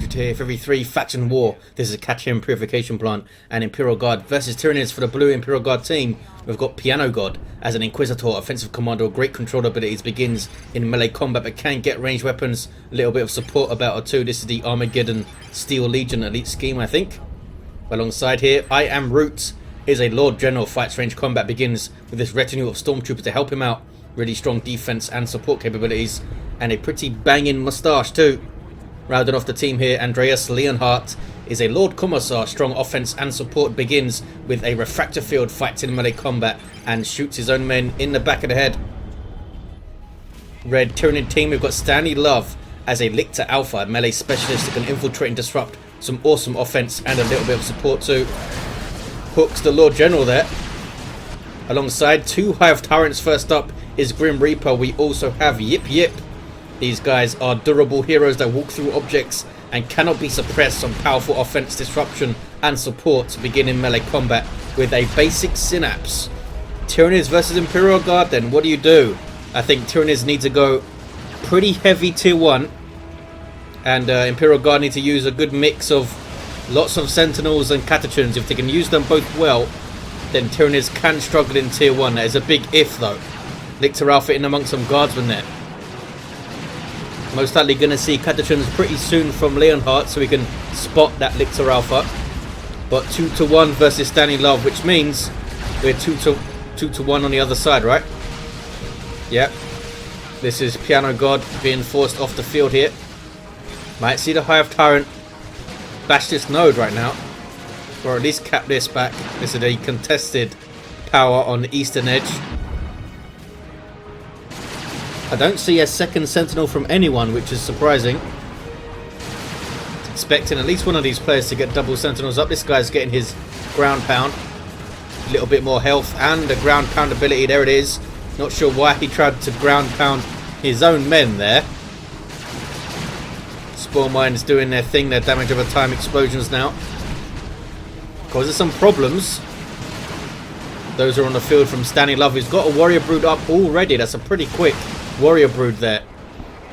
IamRoot here. For every 3 faction war, this is Khatrin Purification Plant and Imperial Guard versus Tyranids. For the blue Imperial Guard team, we've got PianoGod as an Inquisitor, offensive commander, great control abilities, begins in melee combat but can get ranged weapons, a little bit of support about or two. This is the Armageddon Steel Legion elite scheme, I think. Alongside here, IamRoot is a Lord General, fights range combat, begins with this retinue of stormtroopers to help him out. Really strong defense and support capabilities, and a pretty banging moustache too. Rounding off the team here, Andreas Leonhardt is a Lord Commissar, strong offense and support, begins with a refractor field, fights in melee combat and shoots his own men in the back of the head. Red Tyranid team, we've got Stanley as a Lictor Alpha, a melee specialist that can infiltrate and disrupt, some awesome offense and a little bit of support too. Hooks the Lord General there. Alongside 2 Hive Tyrants, first up is GrimReaper. We also have yipyip. These guys are durable heroes that walk through objects and cannot be suppressed on powerful offense, disruption and support to begin in melee combat with a basic synapse. Tyranids versus Imperial Guard then, what do you do? I think Tyranids need to go pretty heavy tier 1 and Imperial Guard need to use a good mix of lots of Sentinels and Khatrin. If they can use them both well, then Tyranids can struggle in tier 1. That is a big if though. Lictor Alpha in amongst some guardsmen there. Most likely going to see Khatrin pretty soon from Leonhardt, so we can spot that Lictor Alpha. But 2-1 versus Stanley, which means we're 2-1 on the other side, right? Yep. This is PianoGod being forced off the field here. Might see the Hive Tyrant bash this node right now, or at least cap this back. This is a contested power on the eastern edge. I don't see a second Sentinel from anyone, which is surprising. Expecting at least one of these players to get double Sentinels up. This guy's getting his ground pound. A little bit more health and a ground pound ability. There it is. Not sure why he tried to ground pound his own men there. Spore mines doing their thing. Their damage over time explosions now. Causes some problems. Those are on the field from Stanley who's got a warrior brood up already. That's a pretty quick warrior brood there.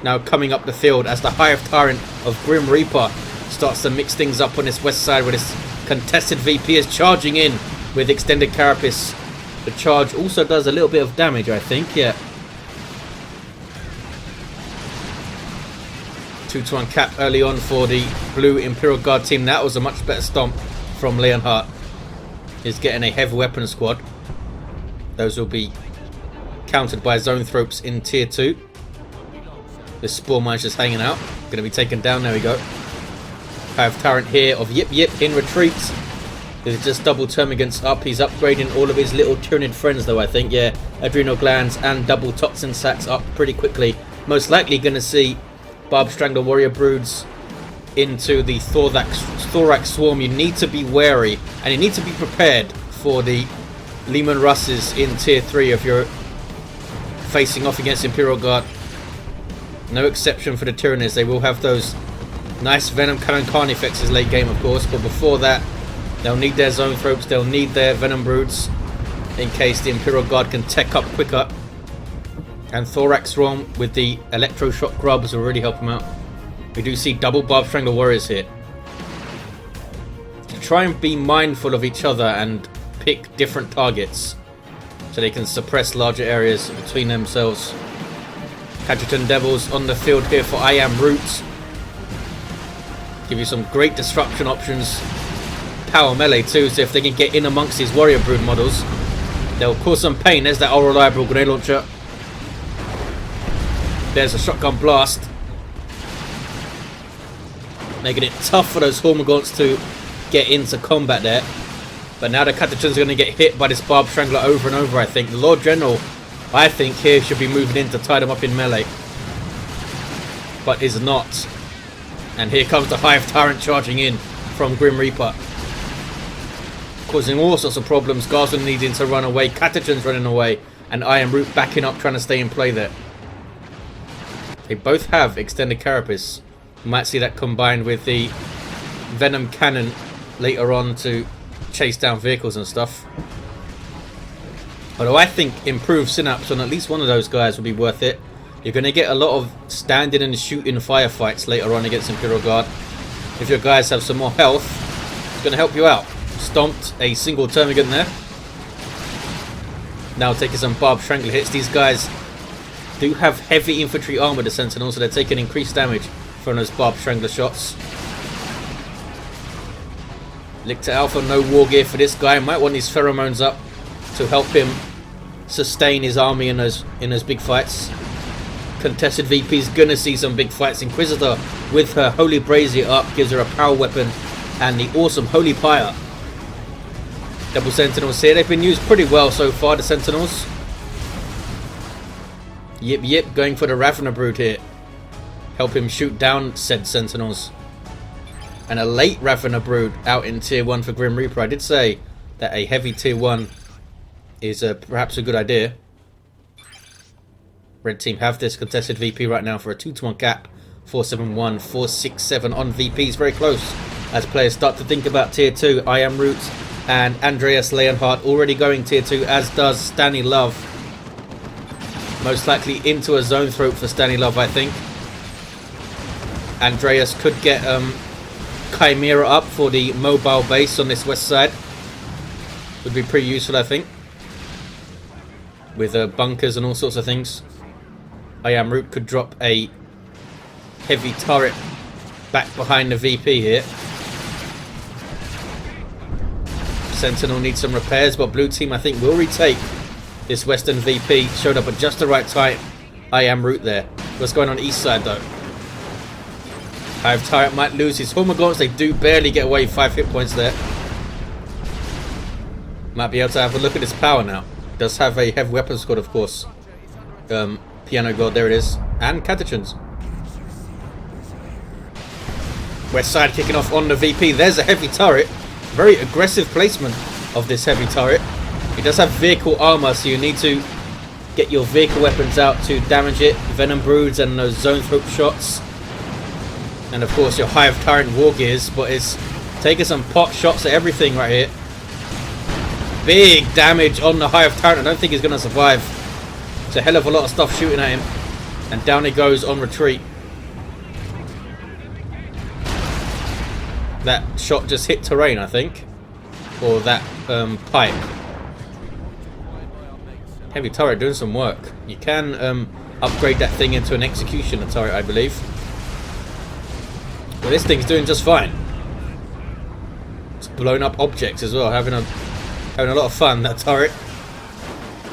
Now coming up the field as the Hive Tyrant of GrimReaper starts to mix things up on this west side, where this contested VP is charging in with extended carapace. The charge also does a little bit of damage, I think. Yeah. 2-1 cap early on for the blue Imperial Guard team. That was a much better stomp from Leonhardt. He's getting a heavy weapon squad. Those will be countered by zone thropes in tier 2. This spore mine's just hanging out. Going to be taken down. There we go. Hive Tyrant here of yipyip in retreat. There's just double termagants up. He's upgrading all of his little Tyranid friends though, I think. Yeah, adrenal glands and double toxin sacs up pretty quickly. Most likely going to see Barb Strangler warrior broods into the thorax swarm. You need to be wary and you need to be prepared for the Leman Russes in tier 3 if you're facing off against Imperial Guard. No exception for the Tyranids. They will have those nice Venom Cannon Khan effects as late game, of course, but before that they'll need their zone thropes, they'll need their Venom broods in case the Imperial Guard can tech up quicker. And Thorax Swarm with the electroshock grubs will really help them out. We do see double Barb Strangler warriors here. To try and be mindful of each other and pick different targets so they can suppress larger areas between themselves. Khatrin Devils on the field here for IamRoot. Give you some great disruption options. Power melee too, so if they can get in amongst these warrior brood models, they'll cause some pain. There's that all-reliable grenade launcher. There's a shotgun blast. Making it tough for those Hormagaunts to get into combat there. But now the Khatrin's are going to get hit by this Barb Strangler over and over, I think. The Lord General, I think, here should be moving in to tie them up in melee. But is not. And here comes the Hive Tyrant charging in from GrimReaper. Causing all sorts of problems. Guardsmen needing to run away. Khatrin's running away. And IamRoot backing up, trying to stay in play there. They both have extended carapace. You might see that combined with the Venom Cannon later on to chase down vehicles and stuff. Although I think improved synapse on at least one of those guys would be worth it. You're going to get a lot of standing and shooting firefights later on against Imperial Guard. if your guys have some more health, it's going to help you out. Stomped a single termagant there. Now taking some barbed strangler hits. These guys do have heavy infantry armor, the Sentinels, so they're taking increased damage from those barbed strangler shots. Lictor Alpha, no war gear for this guy. Might want these pheromones up to help him sustain his army in those big fights. Contested VP's gonna see some big fights. Inquisitor with her Holy Brazier up gives her a power weapon and the awesome Holy Pyre. Double Sentinels here. They've been used pretty well so far, the Sentinels. Yip going for the Ravener Brood here. Help him shoot down said Sentinels. And a late Ravener Brood out in tier 1 for GrimReaper. I did say that a heavy tier 1 is perhaps a good idea. Red team have this contested VP right now for a 2-to-1 cap. 471, 467 on VPs. Very close as players start to think about tier 2. IamRoot and Andreas Leonhardt already going tier 2, as does Stanley Love. Most likely into a zone throat for Stanley Love, I think. Andreas could get Chimera up for the mobile base on this west side. Would be pretty useful, I think. With bunkers and all sorts of things. IamRoot could drop a heavy turret back behind the VP here. Sentinel needs some repairs, but blue team I think will retake this western VP. Showed up at just the right time. IamRoot there. What's going on east side though? Hive Tyrant might lose his Hormagaunts. They do barely get away. 5 hit points there. Might be able to have a look at his power now. Does have a heavy weapon squad, of course. PianoGod, there it is. And Khatrin. West side kicking off on the VP. There's a heavy turret. Very aggressive placement of this heavy turret. It does have vehicle armor, so you need to get your vehicle weapons out to damage it. Venom Broods and those zone throat shots. And of course your Hive Tyrant war gears, but it's taking some pot shots at everything right here. Big damage on the Hive Tyrant. I don't think he's going to survive. It's a hell of a lot of stuff shooting at him. And down he goes on retreat. That shot just hit terrain, I think. Or that pipe. Heavy turret doing some work. You can upgrade that thing into an executioner turret, I believe. Well, this thing's doing just fine. It's blowing up objects as well, having a lot of fun, that turret.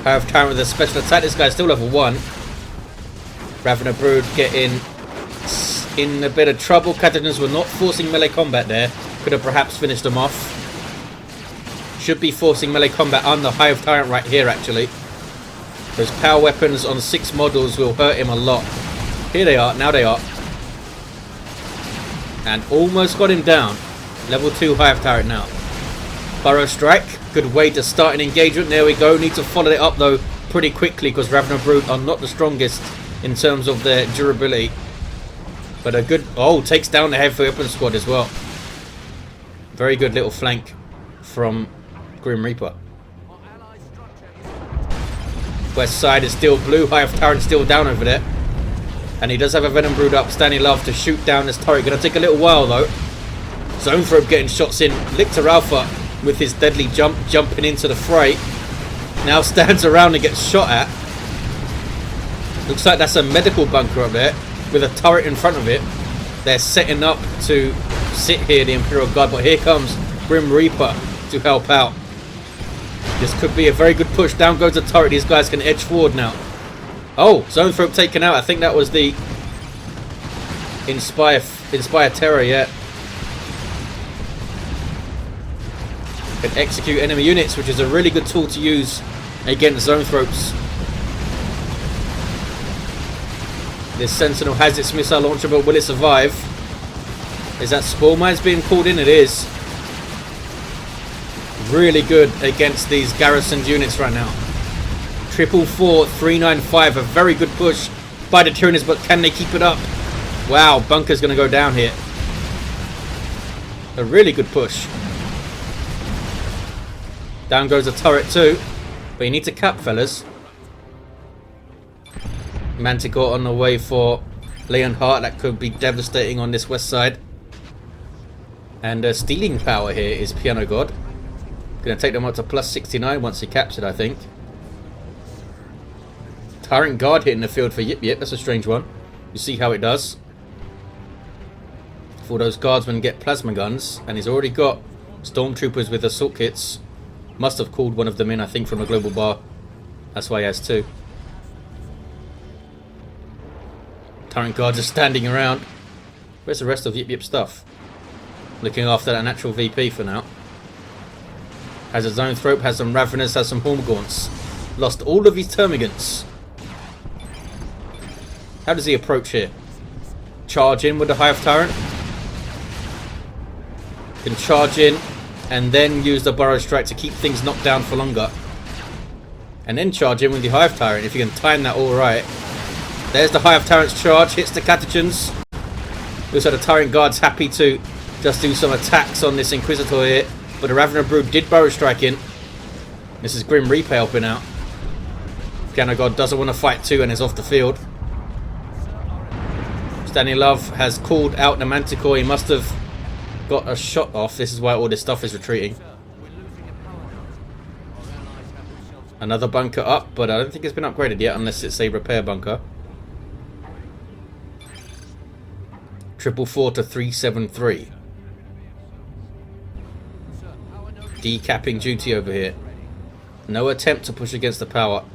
Hive Tyrant with a special attack. This guy's still level 1. Ravener Brood getting in a bit of trouble. Khatrin were not forcing melee combat there. Could have perhaps finished them off. Should be forcing melee combat on the Hive Tyrant right here, actually. Those power weapons on 6 models will hurt him a lot. Here they are. Now they are. And almost got him down. Level 2 Hive Tyrant now. Burrow Strike. Good way to start an engagement. There we go. Need to follow it up though pretty quickly because Ravener Brood are not the strongest in terms of their durability. But a good... Oh, takes down the heavy weapon squad as well. Very good little flank from GrimReaper. West side is still blue. Hive Tyrant still down over there. And he does have a Venom Brood up. Stanley Love to shoot down this turret. Going to take a little while though. Zone Throat getting shots in. Lictor Alpha with his deadly jumping into the fray. Now stands around and gets shot at. Looks like that's a medical bunker up there with a turret in front of it. They're setting up to sit here, the Imperial Guard, but here comes GrimReaper to help out. This could be a very good push. Down goes the turret. These guys can edge forward now. Oh, Zone Throat taken out. I think that was the Inspire Terror, yeah. Can execute enemy units, which is a really good tool to use against Zone Throats. This Sentinel has its missile launcher, but will it survive? Is that Spore Mines being called in? It is. Really good against these garrisoned units right now. 444, 395, a very good push by the Tyranids, but can they keep it up? Wow, bunker's going to go down here. A really good push. Down goes a turret too, but you need to cap, fellas. Manticore on the way for Leonhardt. That could be devastating on this west side. And stealing power here is PianoGod. Going to take them up to plus 69 once he caps it, I think. Tyrant Guard hitting the field for yipyip. That's a strange one. You see how it does. For those guardsmen get plasma guns, and he's already got stormtroopers with assault kits. Must have called one of them in, I think, from a global bar. That's why he has two. Tyrant Guard just standing around. Where's the rest of yipyip stuff? Looking after that natural VP for now. Has a Zoanthrope, has some Ravenous, has some Hormagaunts. Lost all of his Termagants. How does he approach here? Charge in with the Hive Tyrant. Can charge in and then use the Burrow Strike to keep things knocked down for longer. And then charge in with the Hive Tyrant if you can time that all right. There's the Hive Tyrant's charge, hits the Khatachans. Also the Tyrant Guard's happy to just do some attacks on this Inquisitor here. But the Ravener Brood did Burrow Strike in. This is GrimReaper helping out. PianoGod doesn't want to fight too and is off the field. Stanley Love has called out the Manticore. He must have got a shot off. This is why all this stuff is retreating. Another bunker up, but I don't think it's been upgraded yet unless it's a repair bunker. 444 to 373. Decapping duty over here. No attempt to push against the power.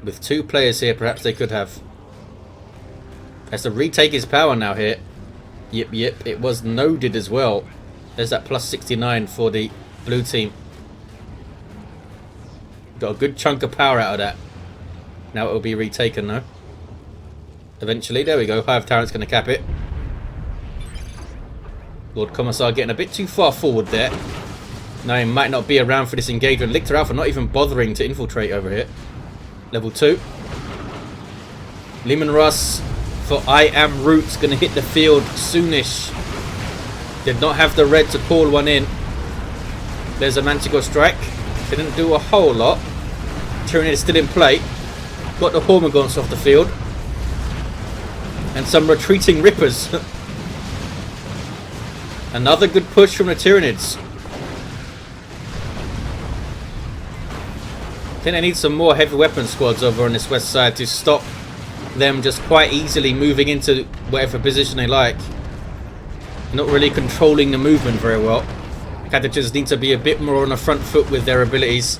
With two players here, perhaps they could have. Has to retake his power now here. Yip. It was noded as well. There's that plus 69 for the blue team. Got a good chunk of power out of that. Now it will be retaken though. Eventually, there we go. Hive Tyrant's going to cap it. Lord Commissar getting a bit too far forward there. Now he might not be around for this engagement. Lictor Alpha not even bothering to infiltrate over here. Level 2. Lehman Russ for IamRoot going to hit the field soonish. Did not have the red to call one in. There's a Manticore strike. Didn't do a whole lot. Tyranid is still in play. Got the Hormagaunts off the field. And some retreating Rippers. Another good push from the Tyranids. I think they need some more heavy weapon squads over on this west side to stop them just quite easily moving into whatever position they like. Not really controlling the movement very well. Khatachans need to be a bit more on the front foot with their abilities.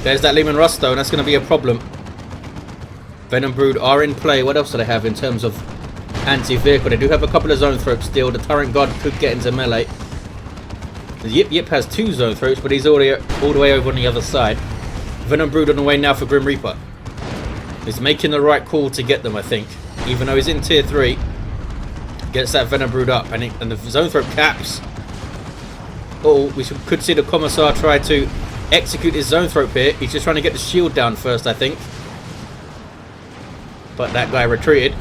There's that Lehman Russ though, and that's going to be a problem. Venom Brood are in play. What else do they have in terms of anti-vehicle? They do have a couple of Zoanthropes still. The Tyrant Guard could get into melee. The yipyip has two Zoanthropes, but he's already all the way over on the other side. Venom Brood on the way now for GrimReaper. He's making the right call to get them, I think. Even though he's in tier 3. Gets that Venom Brood up. And the Zoanthrope caps. Oh, we could see the Commissar try to execute his Zoanthrope here. He's just trying to get the shield down first, I think. But that guy retreated.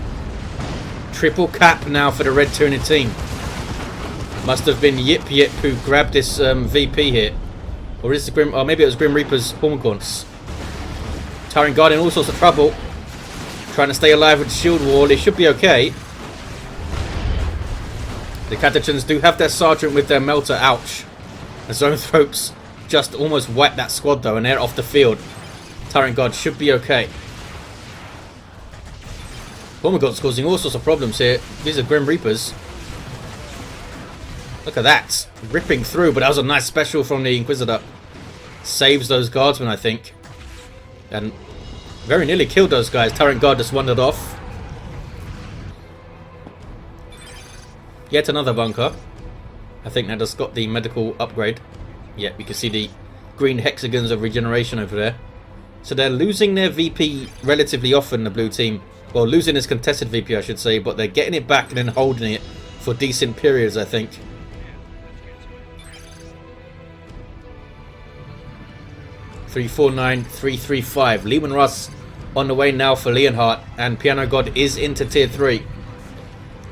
Triple cap now for the red Tyranid team. Must have been yipyip who grabbed this VP here. Or is it or maybe it was GrimReaper's Hormagaunts. Tyrant Guard in all sorts of trouble. Trying to stay alive with the shield wall. He should be okay. The Khatachans do have their sergeant with their melter. Ouch. The Zoanthropes just almost wiped that squad though, and they're off the field. Tyrant Guard should be okay. Hormagaunts causing all sorts of problems here. These are GrimReapers. Look at that. Ripping through, but that was a nice special from the Inquisitor. Saves those guardsmen, I think. And very nearly killed those guys. Tyrant Guard just wandered off. Yet another bunker. I think that just got the medical upgrade. Yeah, you can see the green hexagons of regeneration over there. So they're losing their VP relatively often, the blue team. Well, losing his contested VP, I should say, but they're getting it back and then holding it for decent periods, I think. $349, $335. Lehman Russ on the way now for Leonhardt, and PianoGod is into tier 3.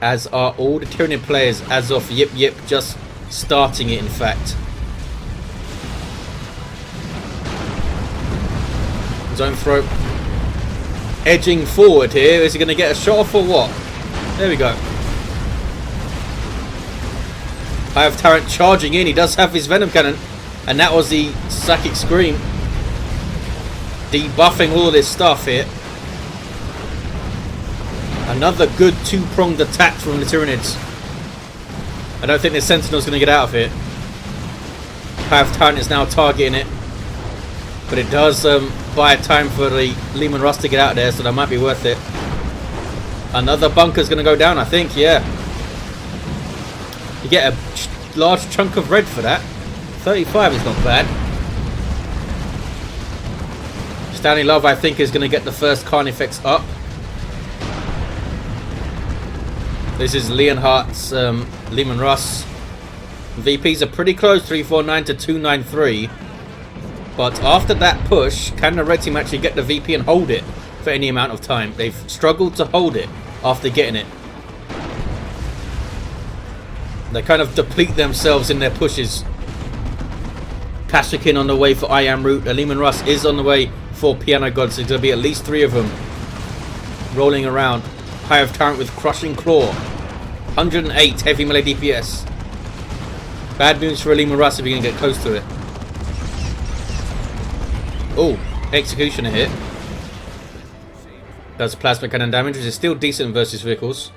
As are all the Tyranid players as of yipyip, just starting it in fact. Zoanthrope edging forward here. Is he going to get a shot off or what? There we go. Hive Tyrant charging in. He does have his Venom Cannon. And that was the Psychic Scream. Debuffing all of this stuff here. Another good two-pronged attack from the Tyranids. I don't think the Sentinel's going to get out of here. Hive Tyrant is now targeting it. But it does buy time for the Leman Russ to get out of there, so that might be worth it. Another bunker's going to go down, I think, yeah. You get a large chunk of red for that. 35 is not bad. Stanley Love, I think, is going to get the first Carnifex up. This is Leonhardt's Leman Russ. VPs are pretty close, 349 to 293. But after that push, can the red team actually get the VP and hold it for any amount of time? They've struggled to hold it after getting it. They kind of deplete themselves in their pushes. Kashyyykin on the way for IamRoot. Leman Russ is on the way for PianoGod, so there's going to be at least 3 of them rolling around. Hive Tyrant with Crushing Claw. 108 heavy melee DPS. Bad news for Leman Russ if you're going to get close to it. Oh, Executioner hit. Does plasma cannon damage, which is still decent versus vehicles.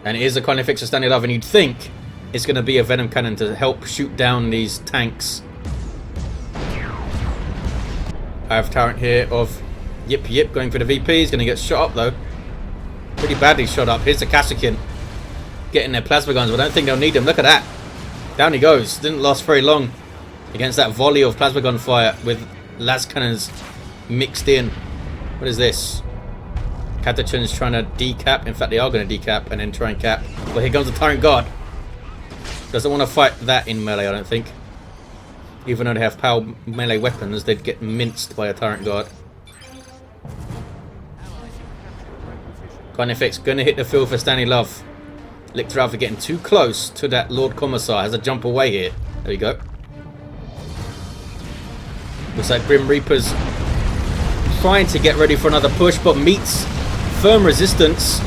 And it is a Carnifex for Stanley Love, and you'd think it's going to be a Venom Cannon to help shoot down these tanks. I have Tyrant here of yipyip going for the VP. He's going to get shot up though. Pretty badly shot up. Here's the Kashyyykin getting their plasma guns, but I don't think they'll need them. Look at that. Down he goes. Didn't last very long against that volley of plasma gun fire with las cannons mixed in. What is this? Khatrin's trying to decap. In fact, they are going to decap and then try and cap. But here comes the Tyrant Guard. Doesn't want to fight that in melee, I don't think. Even though they have power melee weapons, they'd get minced by a Tyrant Guard. Carnifex going to hit the field for Stanley Love. Lictor Alpha getting too close to that Lord Commissar. Has a jump away here. There we go. Looks like GrimReaper's trying to get ready for another push, but meets firm resistance.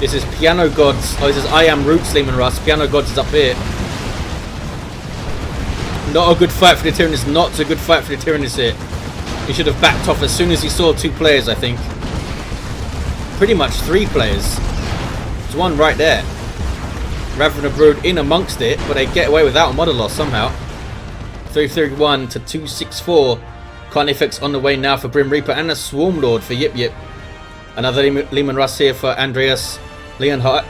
This is PianoGod's. Oh, this is IamRoot's Leman Russ. PianoGod's is up here. Not a good fight for the Tyranids. Not a good fight for the Tyranids here. He should have backed off as soon as he saw 2 players, I think. Pretty much 3 players. There's one right there. Rather than a Brood in amongst it, but they get away without a model loss somehow. 331 to 264. Carnifex on the way now for GrimReaper and a Swarm Lord for yipyip. Another Leman Russ here for Andreas. Leonhardt.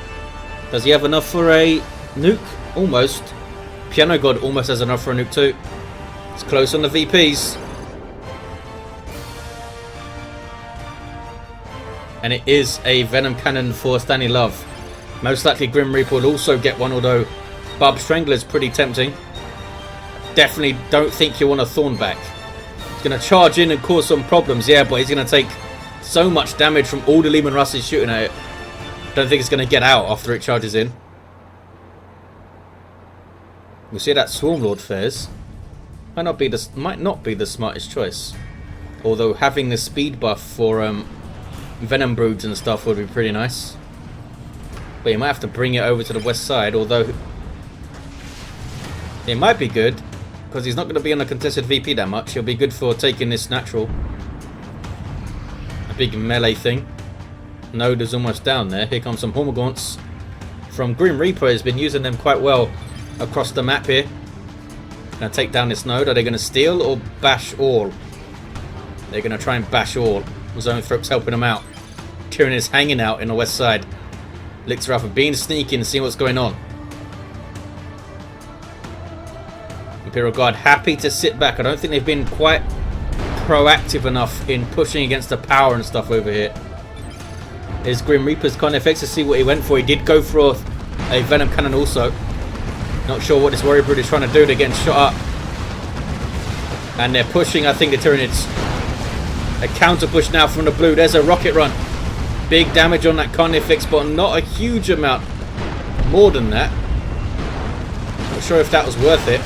Does he have enough for a nuke? Almost. PianoGod almost has enough for a nuke too. It's close on the VPs. And it is a Venom Cannon for Stanley Love. Most likely GrimReaper will also get one, although Barb Strangler is pretty tempting. Definitely don't think you want a Thornback. He's going to charge in and cause some problems, yeah, but he's going to take so much damage from all the Leman Russes shooting at it. Don't think it's going to get out after it charges in. We'll see how that Swarm Lord fares. Might not be the smartest choice. Although having the speed buff for Venom Broods and stuff would be pretty nice. But you might have to bring it over to the west side, although it might be good because he's not going to be on a contested VP that much. He'll be good for taking this natural. A big melee thing. Node is almost down there. Here comes some Hormagaunts from GrimReaper. Has been using them quite well across the map here. Gonna take down this node. Are they gonna steal or bash all? They're gonna try and bash all. Zoanthrope's helping them out. Tyranid is hanging out in the west side. Lictor Alpha being sneaky and seeing what's going on. Imperial Guard happy to sit back. I don't think they've been quite proactive enough in pushing against the power and stuff over here. Here's GrimReaper's Carnifex to see what he went for. He did go for a Venom Cannon also. Not sure what this Warrior Brood is trying to do. They're getting shot up. And they're pushing, I think, the Tyranids. A counter push now from the blue. There's a rocket run. Big damage on that Carnifex, but not a huge amount more than that. Not sure if that was worth it.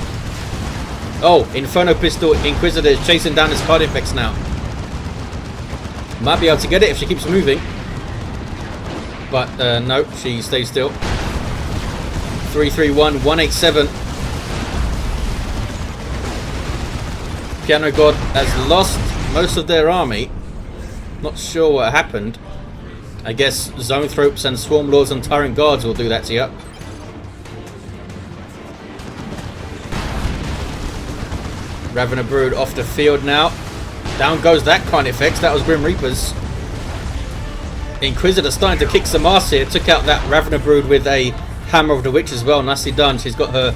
Oh, Inferno Pistol Inquisitor is chasing down his Carnifex now. Might be able to get it if she keeps moving. But no, she stays still. 331, 187. PianoGod has lost most of their army. Not sure what happened. I guess Zoanthropes and Swarm Lords and Tyrant Guards will do that to you. Ravener Brood off the field now. Down goes that Carnifex. That was GrimReapers. Inquisitor starting to kick some ass here. Took out that Ravener Brood with a Hammer of the Witch as well. Nicely done. She's got her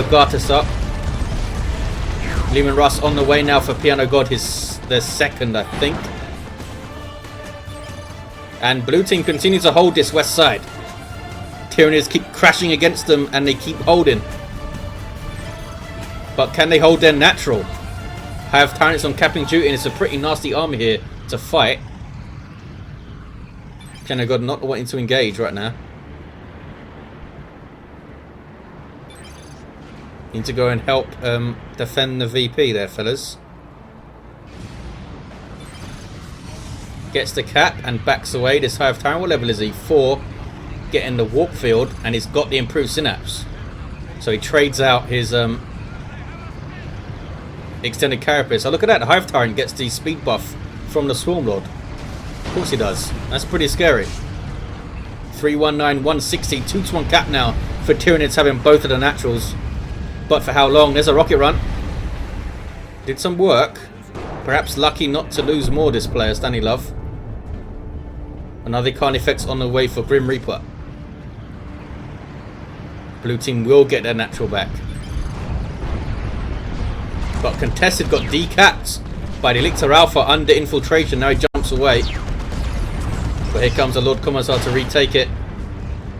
Gartus up. Leman Russ on the way now for PianoGod. Their second, I think. And blue team continues to hold this west side. Tyranids keep crashing against them and they keep holding. But can they hold their natural? Hive Tyrants on capping duty, and it's a pretty nasty army here to fight. PianoGod not wanting to engage right now. Need to go and help defend the VP there, fellas. Gets the cap and backs away. This Hive Tyrant, what level is he? 4. Getting the warp field, and he's got the improved synapse. So he trades out his extended carapace. So look at that, the Hive Tyrant gets the speed buff from the Swarm Lord. Of course he does. That's pretty scary. 319, 160, 2-to-1 cap now for Tyranids having both of the naturals. But for how long? There's a rocket run. Did some work. Perhaps lucky not to lose more, this player, Stanley Love. Another Carnifex on the way for GrimReaper. Blue team will get their natural back. But Contested got decapped by the Lictor Alpha under infiltration. Now he jumps away. But here comes the Lord Commissar to retake it.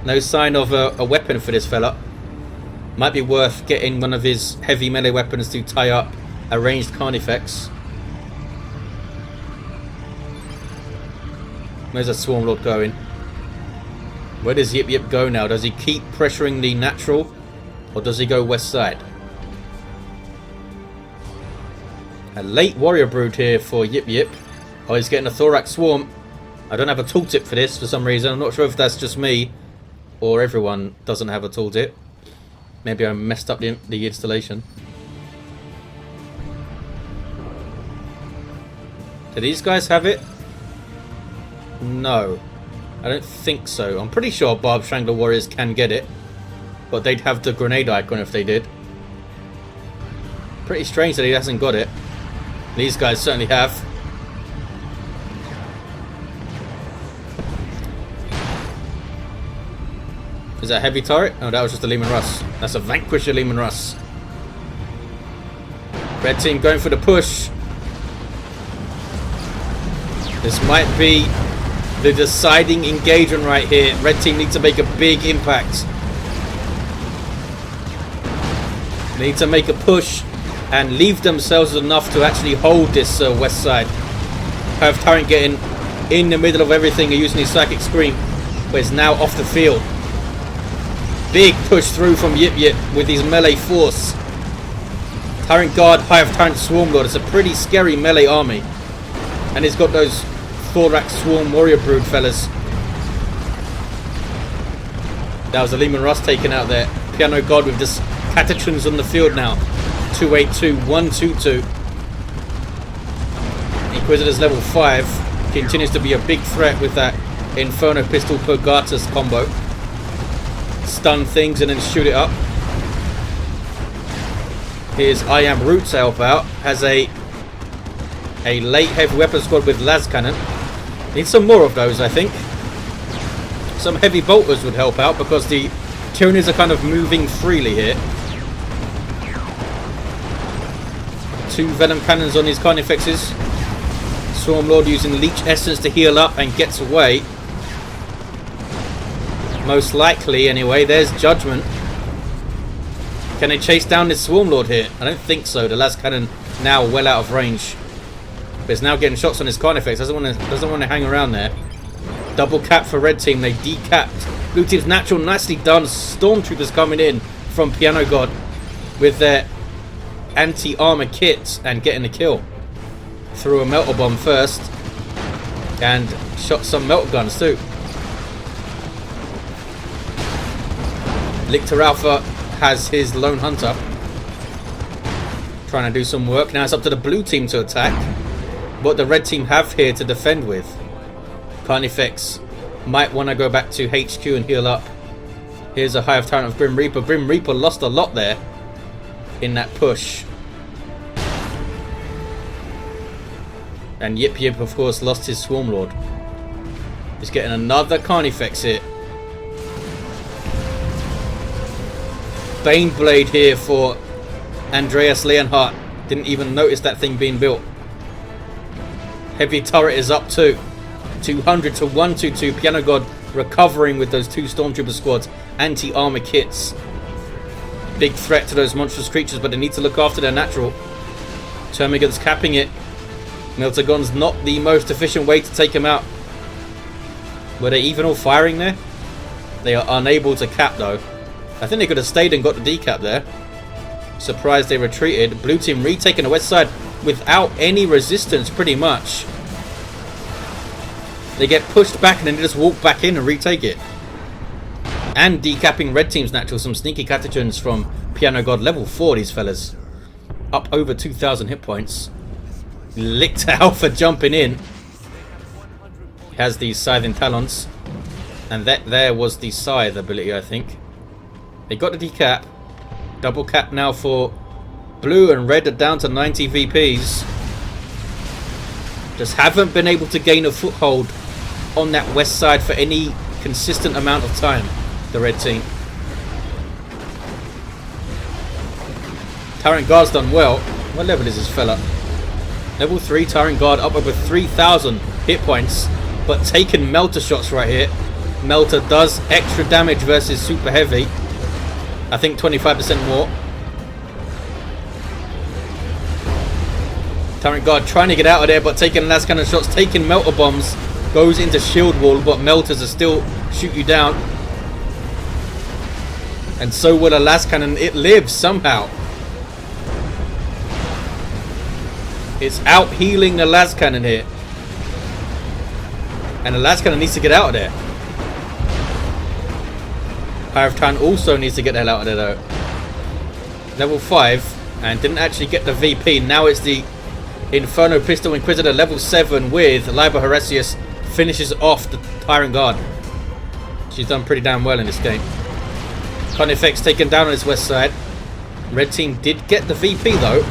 No sign of a weapon for this fella. Might be worth getting one of his heavy melee weapons to tie up a ranged Carnifex. Where's a Swarm Lord going? Where does yipyip go now? Does he keep pressuring the natural? Or does he go west side? A late Warrior Brood here for yipyip. Oh, he's getting a Thorax Swarm. I don't have a tooltip for this for some reason. I'm not sure if that's just me or everyone doesn't have a tooltip. Maybe I messed up the installation. Do these guys have it? No, I don't think so. I'm pretty sure Barb Strangler Warriors can get it, but they'd have the grenade icon if they did. Pretty strange that he hasn't got it. These guys certainly have. Is that a heavy turret? Oh, that was just a Leman Russ. That's a Vanquisher Leman Russ. Red team going for the push. This might be the deciding engagement right here. Red team need to make a big impact. They need to make a push and leave themselves enough to actually hold this west side. Hive Tyrant getting in the middle of everything and using his Psychic Scream, but it's now off the field. Big push through from yipyip with his melee force. Tyrant Guard, Hive Tyrant, Swarm Lord. It's a pretty scary melee army. And he's got those Thorax Swarm Warrior Brood fellas. That was a Leman Russ taken out there. PianoGod with this Catatrons on the field now. 282, 122. Inquisitor's level 5. Continues to be a big threat with that Inferno Pistol per Gartus combo. Stun things and then shoot it up. Here's IamRoot to help out. Has a late heavy weapon squad with las cannon. Need some more of those, I think. Some heavy bolters would help out because the Tyranids are kind of moving freely here. 2 venom cannons on these Carnifexes. Swarm Lord using Leech Essence to heal up and gets away. Most likely, anyway. There's Judgment. Can they chase down this Swarm Lord here? I don't think so. The las cannon now well out of range. But it's now getting shots on his Carnifex. Doesn't want to hang around there. Double cap for red team. They decapped. Blue team's natural. Nicely done. Stormtroopers coming in from PianoGod with their anti-armor kits and getting the kill. Threw a melter bomb first and shot some melter guns too. Lictor Alpha has his Lone Hunter trying to do some work. Now it's up to the blue team to attack. What the red team have here to defend with. Carnifex might want to go back to HQ and heal up. Here's a Hive Tyrant of GrimReaper. GrimReaper lost a lot there in that push. And yipyip, of course, lost his Swarm Lord. He's getting another Carnifex here. Baneblade here for Andreas Leonhardt. Didn't even notice that thing being built. Heavy turret is up too. 200 to 122. PianoGod recovering with those two Stormtrooper squads. Anti-armor kits. Big threat to those monstrous creatures, but they need to look after their natural. Termagant's capping it. Meltagon's not the most efficient way to take him out. Were they even all firing there? They are unable to cap though. I think they could have stayed and got the decap there. Surprised they retreated. Blue team retaking the west side without any resistance pretty much. They get pushed back and then they just walk back in and retake it. And decapping red team's natural. Some sneaky catechins from PianoGod. Level 4 these fellas. Up over 2,000 hit points. Lictor Alpha jumping in. He has these Scything Talons. And that there was the Scythe ability, I think. They got the decap. Double cap now for blue, and red are down to 90 VPs. Just haven't been able to gain a foothold on that west side for any consistent amount of time, the red team. Tyrant Guard's done well. What level is this fella? Level 3 Tyrant Guard, up over 3,000 hit points, but taking melter shots right here. Melter does extra damage versus super heavy. I think 25% more. Tyrant Guard trying to get out of there, but taking last cannon shots, taking melter bombs. Goes into shield wall, but melters are still shoot you down. And so will a last cannon. It lives somehow. It's out healing the las cannon here. And the las cannon needs to get out of there. Hive Tyrant also needs to get the hell out of there though. Level 5. And didn't actually get the VP. Now it's the Inferno Pistol Inquisitor level 7 with Liber Heresius. Finishes off the Tyrant Guard. She's done pretty damn well in this game. Carnifex taken down on his west side. Red team did get the VP though.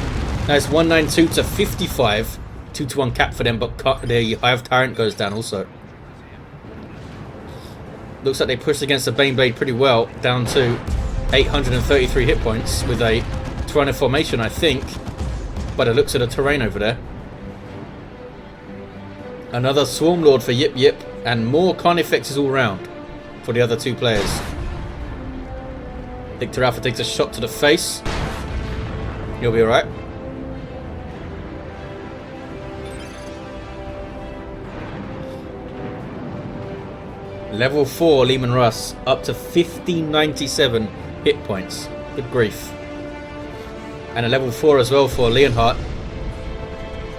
Now it's 192 to 55. 2-1 cap for them, but the Hive Tyrant goes down also. Looks like they pushed against the Baneblade pretty well, down to 833 hit points with a Tyranid formation, I think. By the looks of the terrain over there. Another Swarm Lord for yipyip, and more Carnifexes all round for the other two players. Lictor Alpha takes a shot to the face. He'll be alright. Level 4 Lehman Russ, up to 1597 hit points. Good grief. And a level 4 as well for Leonhardt.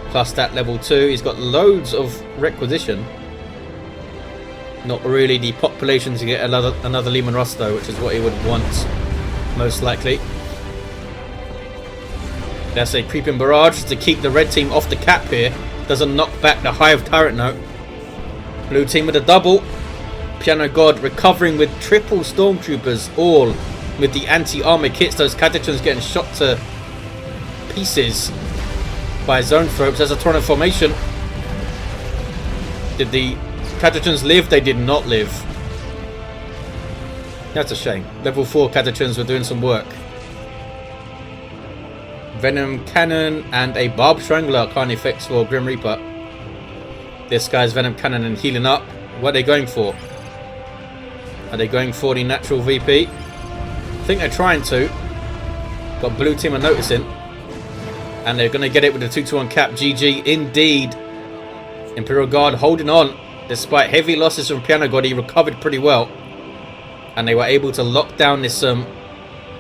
Plus that level 2. He's got loads of requisition. Not really the population to get another Lehman Russ though, which is what he would want most likely. That's a creeping barrage to keep the red team off the cap here. Doesn't knock back the Hive Tyrant note. Blue team with a double. PianoGod recovering with triple Stormtroopers, all with the anti-armor kits. Those catechins getting shot to pieces by Zoanthropes. As a Tyranid formation. Did the catechins live? They did not live. That's a shame. Level 4 catechins were doing some work. Venom Cannon and a Barb Strangler Carnifex for GrimReaper. This guy's Venom Cannon and healing up. What are they going for? Are they going for the natural VP? I think they're trying to. But blue team are noticing. And they're going to get it with the 2-1 cap. GG indeed. Imperial Guard holding on. Despite heavy losses from PianoGod, he recovered pretty well. And they were able to lock down this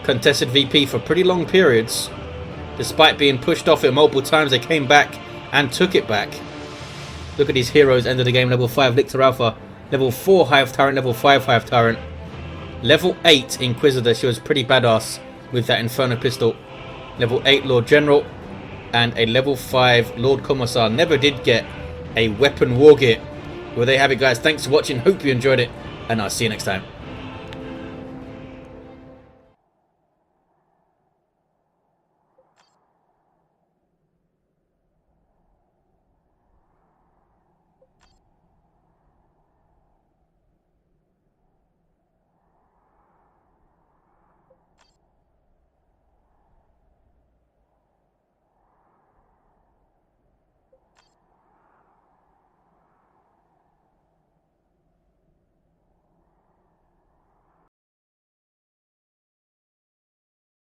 contested VP for pretty long periods. Despite being pushed off it multiple times, they came back and took it back. Look at these heroes, end of the game. Level 5 Lictor Alpha. Level 4 Hive Tyrant. Level 5 Hive Tyrant. Level 8 Inquisitor, she was pretty badass with that Inferno pistol. Level 8 Lord General. And a level 5 Lord Commissar. Never did get a weapon war gear. Well, there you have it, guys. Thanks for watching. Hope you enjoyed it. And I'll see you next time.